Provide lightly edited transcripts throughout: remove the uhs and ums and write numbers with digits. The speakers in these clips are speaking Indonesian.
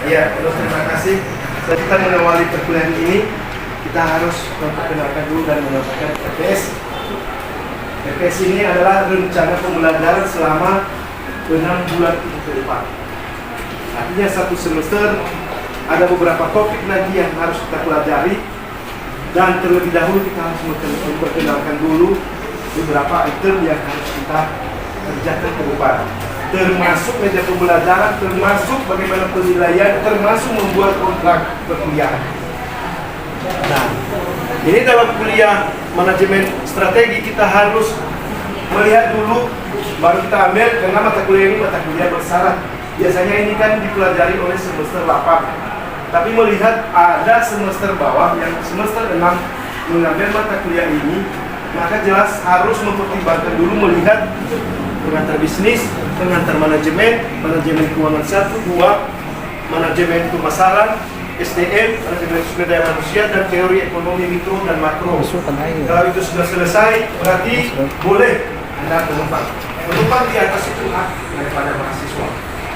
Ya, terima kasih. Kita mengawali perkuliahan ini, kita harus memperkenalkan dulu dan menyampaikan PPS. PPS ini adalah rencana pembelajaran selama 6 bulan ke depan. Artinya satu semester ada beberapa topik lagi yang harus kita pelajari, dan terlebih dahulu kita harus memperkenalkan dulu beberapa item yang harus kita kerjakan ke depan, termasuk media pembelajaran, termasuk bagaimana penilaian, termasuk membuat kontrak perkuliahan. Nah, ini dalam kuliah manajemen strategi kita harus melihat dulu, baru kita ambil, karena mata kuliah ini mata kuliah bersyarat. Biasanya ini kan dipelajari oleh semester 8, tapi melihat ada semester bawah yang semester 6 mengambil mata kuliah ini, maka jelas harus mempertimbangkan dulu, melihat pengantar bisnis, pengantar manajemen, manajemen keuangan 1, 2, manajemen pemasaran, SDM, manajemen sumber daya manusia, dan teori ekonomi mikro dan makro. Kalau itu sudah selesai, berarti boleh Anda menumpang. Menumpang di atas itu hak daripada mahasiswa.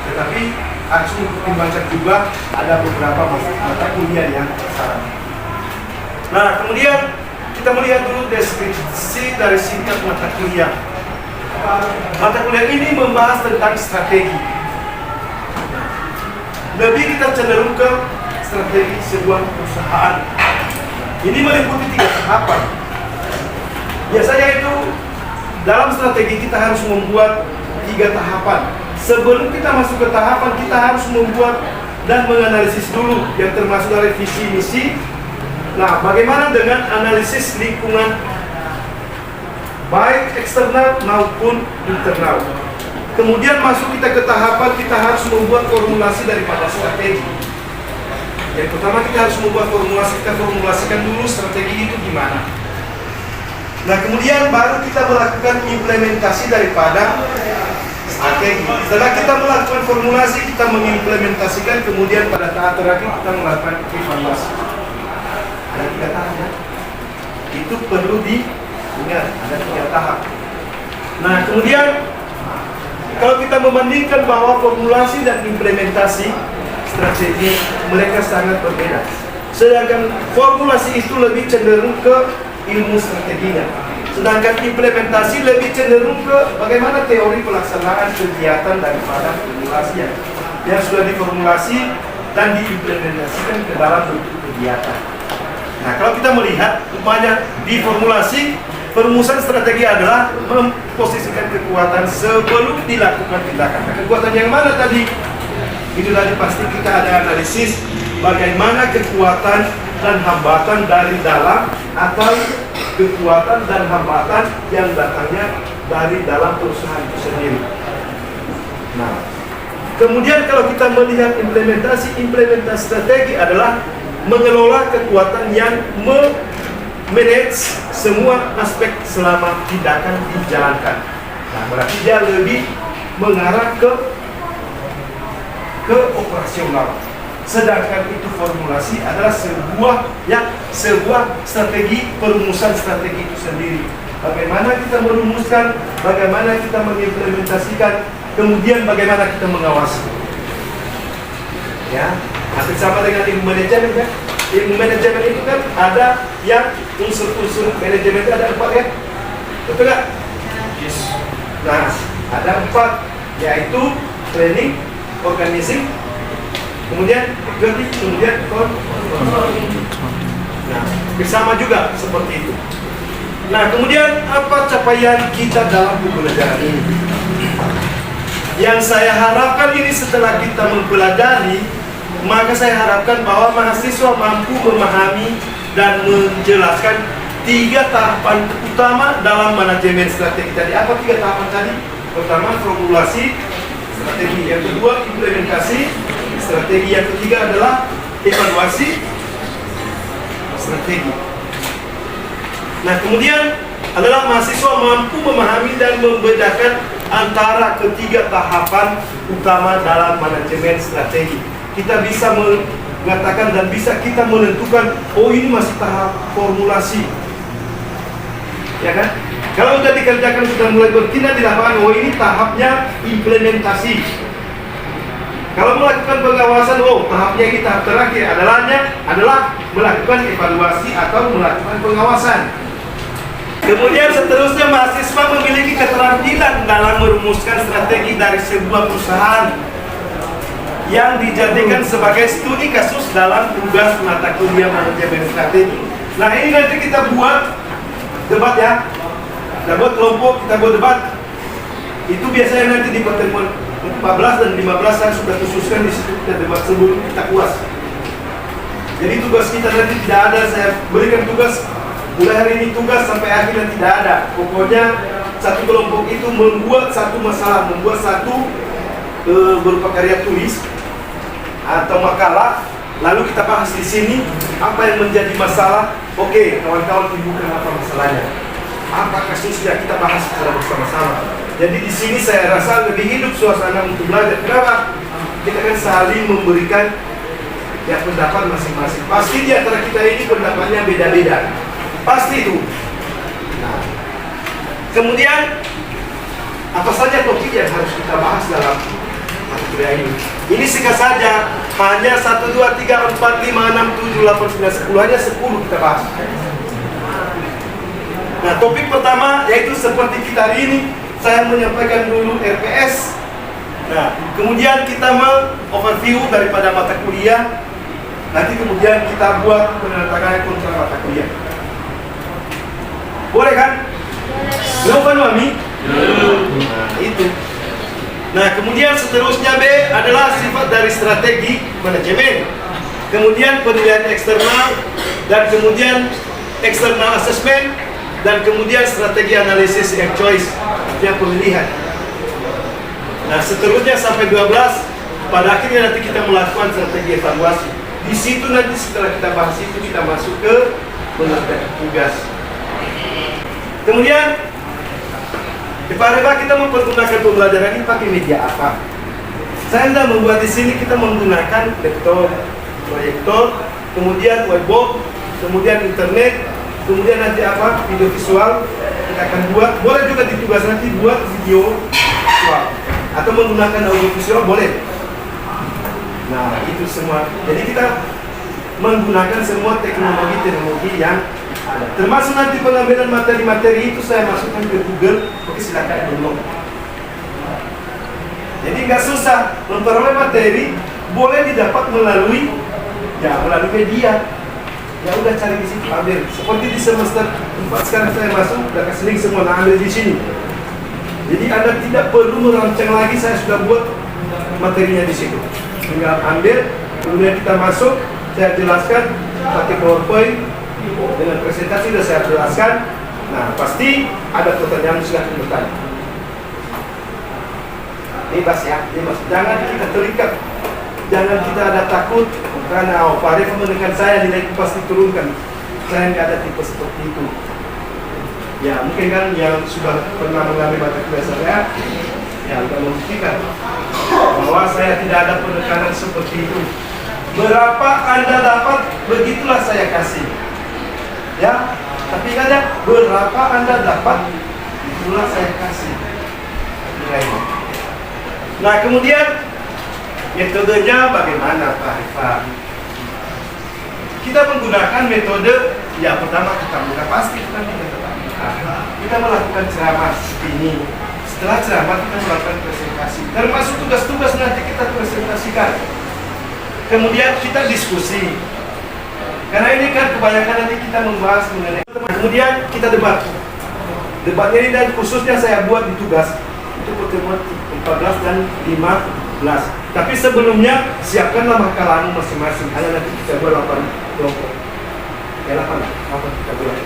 Tetapi harus mempertimbangkan juga ada beberapa mata kuliah yang bersyarat. Nah, kemudian kita melihat dulu deskripsi dari singkat mata kuliah. Mata kuliah ini membahas tentang strategi. Lebih kita cenderung ke strategi sebuah perusahaan. Ini meliputi 3 tahapan. Biasanya itu dalam strategi kita harus membuat 3 tahapan. Sebelum kita masuk ke tahapan, kita harus membuat dan menganalisis dulu yang termasuk dari visi misi. Nah, bagaimana dengan analisis lingkungan, baik eksternal maupun internal. Kemudian masuk kita ke tahapan, kita harus membuat formulasi daripada strategi. Yang pertama kita harus membuat formulasi, kita formulasikan dulu strategi itu gimana. Nah, kemudian baru kita melakukan implementasi daripada strategi. Setelah kita melakukan formulasi, kita mengimplementasikan, kemudian pada tahap terakhir kita melakukan evaluasi. Ada 3 tahap ya. Itu perlu diingat, ada 3 tahap. Nah, kemudian kalau kita membandingkan bahwa formulasi dan implementasi strategi mereka sangat berbeda. Sedangkan formulasi itu lebih cenderung ke ilmu strateginya, sedangkan implementasi lebih cenderung ke bagaimana teori pelaksanaan kegiatan daripada formulasi yang sudah diformulasi dan diimplementasikan ke dalam bentuk kegiatan. Nah, kalau kita melihat umpamanya di formulasi, perumusan strategi adalah memposisikan kekuatan sebelum dilakukan tindakan. Nah, kekuatan yang mana tadi? Itu tadi pasti kita ada analisis bagaimana kekuatan dan hambatan dari dalam atau kekuatan dan hambatan yang datangnya dari dalam perusahaan itu sendiri. Nah, kemudian kalau kita melihat implementasi strategi adalah mengelola kekuatan yang manage semua aspek selama tindakan dijalankan. Nah, berarti dia lebih mengarah ke operasional. Sedangkan itu formulasi adalah sebuah strategi, perumusan strategi itu sendiri. Bagaimana kita merumuskan, bagaimana kita mengimplementasikan, kemudian bagaimana kita mengawasi. Ya, hampir sama dengan ilmu manajemen ya. Ilmu manajemen itu kan ada yang unsur-unsur manajemen itu ada 4 ya, betul nggak? Yes. Nah, ada 4, yaitu planning, organizing, kemudian controlling. Nah, bersama juga seperti itu. Nah, kemudian apa capaian kita dalam pembelajaran ini? Yang saya harapkan ini setelah kita mempelajari, maka saya harapkan bahwa mahasiswa mampu memahami dan menjelaskan 3 tahapan utama dalam manajemen strategi tadi. Apa 3 tahapan tadi? Pertama, formulasi strategi. Yang kedua, implementasi strategi. Yang ketiga adalah evaluasi strategi. Nah, kemudian adalah mahasiswa mampu memahami dan membedakan antara ketiga tahapan utama dalam manajemen strategi. Kita bisa mengatakan dan bisa kita menentukan, oh ini masih tahap formulasi, ya kan? Kalau sudah dikerjakan, sudah mulai bertindak di lapangan, oh ini tahapnya implementasi. Kalau melakukan pengawasan, tahapnya ini tahap terakhir adalah melakukan evaluasi atau melakukan pengawasan. Kemudian seterusnya mahasiswa memiliki keterampilan dalam merumuskan strategi dari sebuah perusahaan yang dijadikan sebagai studi kasus dalam tugas mata kuliah manajemen strategi. Nah, ini nanti kita buat debat ya. Kita buat kelompok, kita buat debat. Itu biasanya nanti di pertemuan 14 dan 15 saya sudah khususkan di situ kita debat sebelum kita UAS. Jadi tugas kita nanti tidak ada, saya berikan tugas mulai hari ini tugas sampai akhirnya tidak ada. Pokoknya satu kelompok itu membuat satu masalah, membuat satu berupa karya tulis atau makalah, lalu kita bahas di sini apa yang menjadi masalah. Oke, kawan-kawan tunjukkan apa masalahnya, apa kasusnya, kita bahas secara bersama-sama. Jadi di sini saya rasa lebih hidup suasana untuk belajar. Kenapa? Kita kan saling memberikan ya pendapat masing-masing. Pasti di antara kita ini pendapatnya beda-beda. Pasti itu. Nah, kemudian apa saja topik yang harus kita bahas dalam mata kuliah ini? Ini singkat saja, hanya 1, 2, 3, 4, 5, 6, 7, 8, 9, 10, hanya 10 kita bahas. Nah, topik pertama yaitu seperti kita hari ini, saya menyampaikan dulu RPS. Nah, kemudian kita overview daripada mata kuliah. Nanti kemudian kita buat penandatanganan kontra mata kuliah. Boleh kan? Belum kan, Mami? Nah, itu. Nah, kemudian seterusnya B adalah sifat dari strategi manajemen. Kemudian penilaian eksternal, dan kemudian external assessment, dan kemudian strategi analisis and choice, yang pemilihan. Nah, seterusnya sampai 12, pada akhirnya nanti kita melakukan strategi evaluasi. Di situ nanti setelah kita bahas itu kita masuk ke mengerjakan tugas. Kemudian di Pareba kita mempergunakan pembelajaran ini pakai media apa? Saya hendak membuat di sini kita menggunakan laptop, proyektor, kemudian webbox, kemudian internet, kemudian nanti apa? Video visual kita akan buat. Boleh juga di tugas nanti buat video visual atau menggunakan audio visual boleh. Nah, itu semua. Jadi kita menggunakan semua teknologi yang ada. Termasuk nanti pengambilan materi-materi itu saya masukkan ke Google. Oke, silakan download. Jadi nggak susah memperoleh materi, boleh didapat melalui media. Ya udah cari di situ, ambil. Seperti di semester 4 sekarang saya masuk, udah kasih link semua, ambil di sini. Jadi Anda tidak perlu merancang lagi, saya sudah buat materinya di situ. Tinggal ambil, kemudian kita masuk, saya jelaskan pakai PowerPoint dengan presentasi sudah saya jelaskan. Nah, pasti ada pertanyaan, silahkan bertanya. Bebas ya, bebas. Jangan kita terikat, jangan kita ada takut karena Pak Arif menekan saya nilai pasti turunkan. Saya nggak ada tipe seperti itu. Ya mungkin kan yang sudah pernah mengalami mata kuliah saya, ya sudah membuktikan bahwa saya tidak ada penekanan seperti itu. Berapa Anda dapat, begitulah saya kasih. Ya, tapi ingat, berapa Anda dapat, itulah saya kasih nilainya. Nah, kemudian metodenya bagaimana, Pak Arifah? Kita menggunakan metode, ya pertama kita buka pasti kita kita melakukan ceramah seperti ini. Setelah ceramah kita melakukan presentasi, termasuk tugas-tugas nanti kita presentasikan. Kemudian kita diskusi. Karena ini kan kebanyakan nanti kita membahas mengenai. Kemudian kita debat. Debatnya ini dan khususnya saya buat di tugas itu pertemuan 14 dan 15. Tapi sebelumnya siapkanlah makalahmu masing-masing. Hanya nanti kita buat 8 kelompok. Ya 8 kita buat.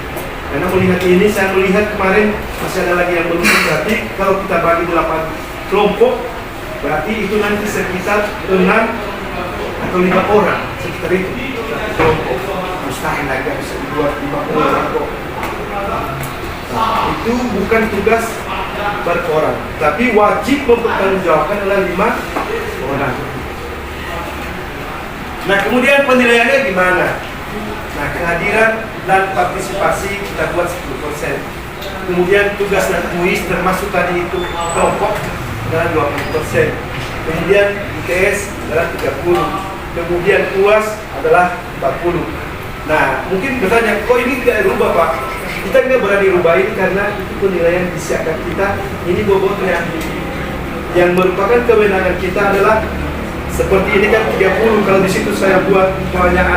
Karena melihat ini, saya melihat kemarin masih ada lagi yang belum. Berarti kalau kita bagi 8 kelompok, berarti itu nanti sekitar 6 atau 5 orang sekitar itu. Kelompok mustahil lagi bisa dibuat 5 orang kok. Nah, itu bukan tugas per orang, tapi wajib mempertanggungjawabkan adalah 5 orang. Nah, kemudian penilaiannya gimana? Nah, kehadiran dan partisipasi kita buat 10%. Kemudian tugas dan kuis termasuk tadi itu kelompok adalah 20%. kemudian UTS adalah 30, kemudian UAS adalah 40. Nah, mungkin bertanya, kok ini tidak rubah Pak? Kita nggak berani rubah ini karena itu penilaian disiapkan kita, ini bobotnya. Yang merupakan kewenangan kita adalah seperti ini kan 30, kalau di situ saya buat misalnya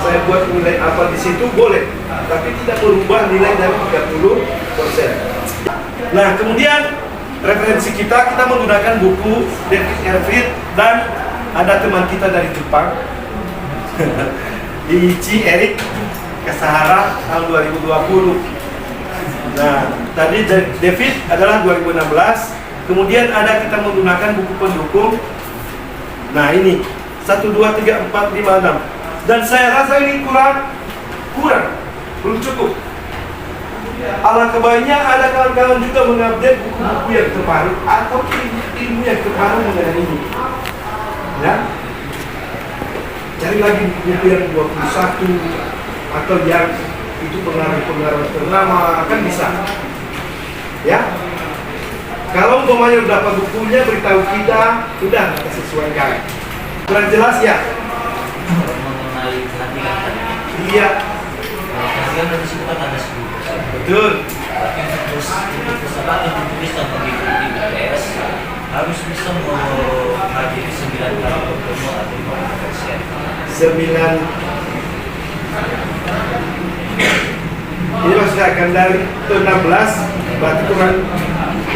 saya buat nilai apa di situ boleh, tapi tidak merubah nilai dari 30%. Nah, kemudian referensi kita menggunakan buku David Ervin dan ada teman kita dari Jepang, Ichi Eric Kasahara tahun 2020. Nah, tadi David adalah 2016. Kemudian ada kita menggunakan buku pendukung. Nah, ini 1, 2, 3, 4, 5, 6. Dan saya rasa ini kurang, belum cukup. Alangkah baiknya ada kawan-kawan juga mengupdate buku-buku yang terbaru atau ilmu yang terbaru mengenai ini. Ya, cari lagi buku yang 21 atau yang itu pengarang ternama, kan bisa. Ya, kalau umpamanya berapa bukunya beritahu kita, sudah kita sesuaikan. Kurang jelas ya? Mengenai perhatian tadi. Iya. Perhatian dari situ kan ada 10%. Betul. Terus untuk peserta yang ditulis dan mengikuti UTS harus bisa menghadiri 9 kali pertemuan atau 50%. 9. Ini maksudnya akan dari 16 berarti kurang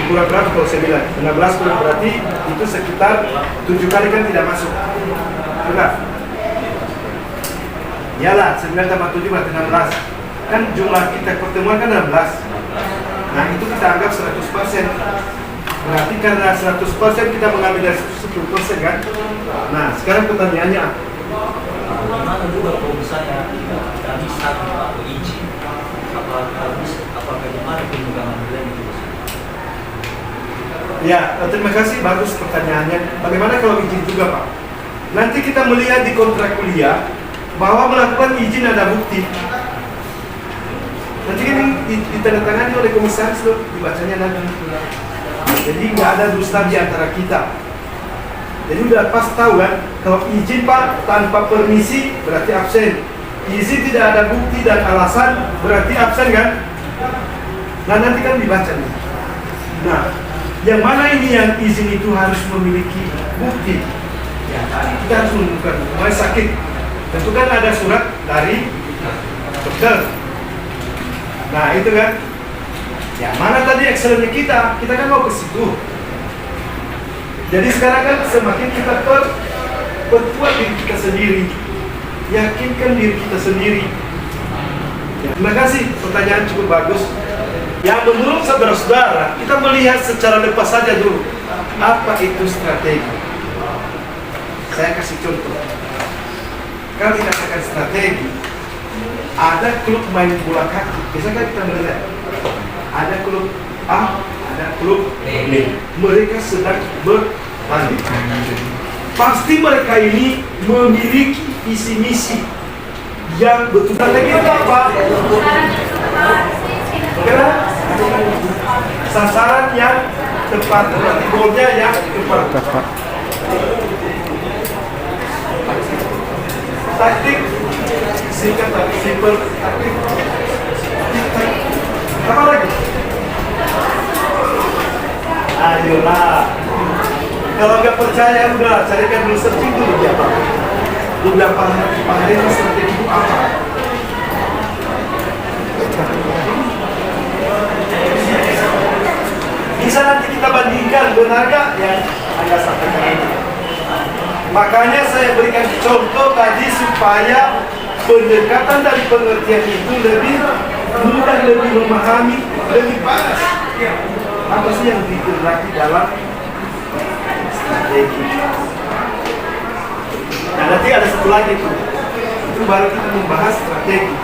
berapa kalau 9? 16 kurang berarti itu sekitar 7 kali kan tidak masuk. Benar? Iyalah, 9 tambah 7 berarti 16. Kan jumlah kita pertemuan kan 16. Nah, itu kita anggap 100%. Berarti karena 100% kita mengambil dari 10% kan? Nah, sekarang pertanyaannya, Bagaimana juga kalau misalnya kami satu atau izin, apakah bagaimana pemegangan nilai itu? ya, terima kasih, bagus pertanyaannya. Bagaimana kalau izin juga Pak? Nanti kita melihat di kontrak kuliah bahwa melakukan izin ada bukti. Nanti kan ditandatangani oleh komisaris loh, dibacanya nanti. Jadi nggak ada dusta di antara kita. Jadi udah pas tahu kan, kalau izin Pak tanpa permisi berarti absen. Izin tidak ada bukti dan alasan berarti absen kan? Nah, nanti kan dibaca nih. Nah, yang mana ini yang izin itu harus memiliki bukti? Ya, kita harus menunjukkan mulai sakit. Tentu kan ada surat dari dokter. Nah, itu kan. Ya, mana tadi Excelnya kita? Kita kan mau ke situ. Jadi sekarang kan semakin kita perkuat diri kita sendiri, yakinkan diri kita sendiri. Ya, terima kasih, pertanyaan cukup bagus. Ya, menurut saudara-saudara, kita melihat secara lepas saja dulu apa itu strategi. Saya kasih contoh. Kami katakan strategi. Ada klub main bola kaki. Biasanya kita melihat ada klub A, ada klub B. Mereka sedang bertanding. Pasti mereka ini memiliki visi misi yang betul. Strategi itu apa? Karena sasaran yang tepat, golnya yang tepat. Taktik singkat, simple, taktik. Apa lagi? Ayolah. Kalau nggak percaya udah carikan dulu, searching dulu dia apa. Udah paham strategi itu apa? Bisa nanti kita bandingkan benar nggak yang Anda sampaikan ini. Makanya saya berikan contoh tadi supaya pendekatan dari pengertian itu lebih mudah, lebih memahami, lebih pas. Apa sih yang diterapkan dalam strategi? Nah, nanti ada satu lagi itu baru kita membahas strategi.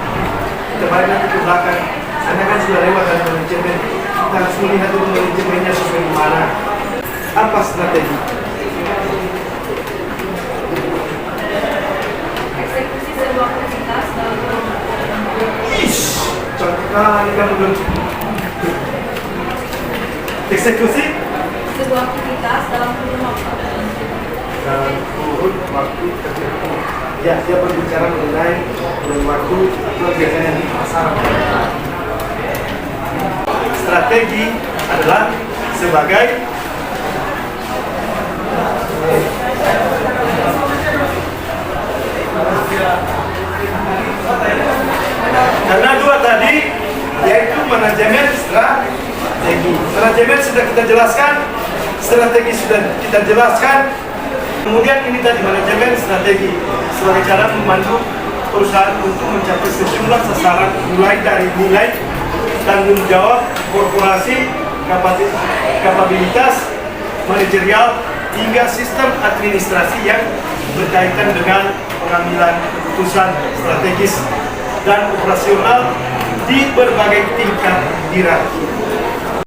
Kita balik nanti ke belakang. Anda kan sudah lewat dari manajemen. Kita harus melihat dulu manajemennya sesuai di mana. Apa strategi? Eksekusi sebuah aktivitas dalam Contoh kali kamu belum. Eksekusi sebuah aktivitas dalam kurun waktu. waktu ya dia berbicara mengenai waktu atau biasanya di pasar. Strategi adalah sebagai karena dua tadi yaitu manajemen strategi. Manajemen sudah kita jelaskan, strategi sudah kita jelaskan. Kemudian ini tadi manajemen strategi sebagai cara membantu perusahaan untuk mencapai sejumlah sasaran mulai dari nilai tanggung jawab korporasi, kapabilitas manajerial hingga sistem administrasi yang berkaitan dengan pengambilan keputusan strategis dan operasional di berbagai tingkat hierarki.